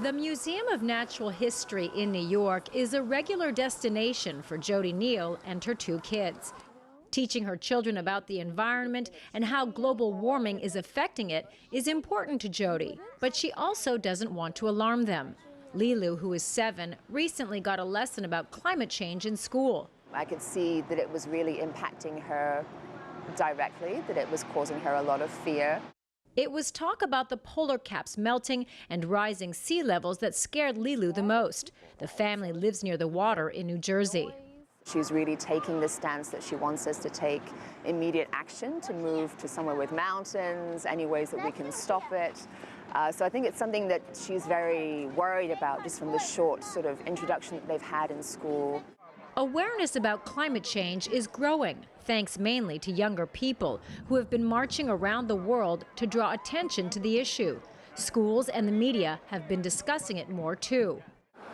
The Museum of Natural History in New York is a regular destination for Jody Neal and her two kids. Teaching her children about the environment and how global warming is affecting it is important to Jody, but she also doesn't want to alarm them. Lilu, who is 7, recently got a lesson about climate change in school. I could see that it was really impacting her directly, that it was causing her a lot of fear. It was talk about the polar caps melting and rising sea levels that scared Lilu the most. The family lives near the water in New Jersey. She's really taking the stance that she wants us to take immediate action to move to somewhere with mountains, any ways that we can stop it. So I think it's something that she's very worried about just from the short sort of introduction that they've had in school. Awareness about climate change is growing, thanks mainly to younger people who have been marching around the world to draw attention to the issue. Schools and the media have been discussing it more too.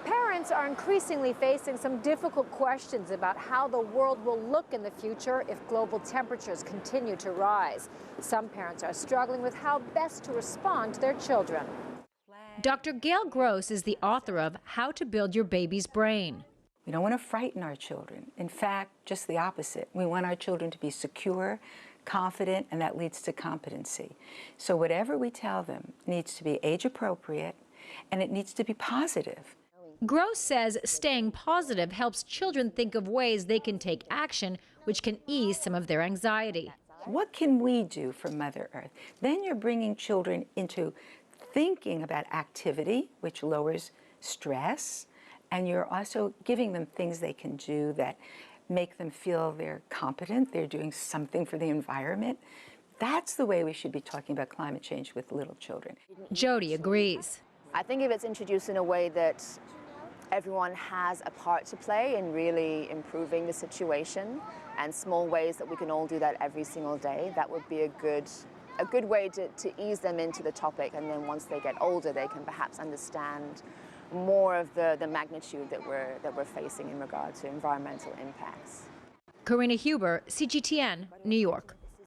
Parents are increasingly facing some difficult questions about how the world will look in the future if global temperatures continue to rise. Some parents are struggling with how best to respond to their children. Dr. Gail Gross is the author of How to Build Your Baby's Brain. We don't want to frighten our children. In fact, just the opposite. We want our children to be secure, confident, and that leads to competency. So whatever we tell them needs to be age appropriate, and it needs to be positive. Gross says staying positive helps children think of ways they can take action, which can ease some of their anxiety. What can we do for Mother Earth? Then you're bringing children into thinking about activity, which lowers stress, and you're also giving them things they can do that make them feel they're competent, they're doing something for the environment. That's the way we should be talking about climate change with little children. Jody agrees. I think if it's introduced in a way that everyone has a part to play in really improving the situation, and small ways that we can all do that every single day, that would be a good way to ease them into the topic. And then once they get older, they can perhaps understand more of the magnitude that we're facing in regard to environmental impacts. Karina Huber, CGTN, New York.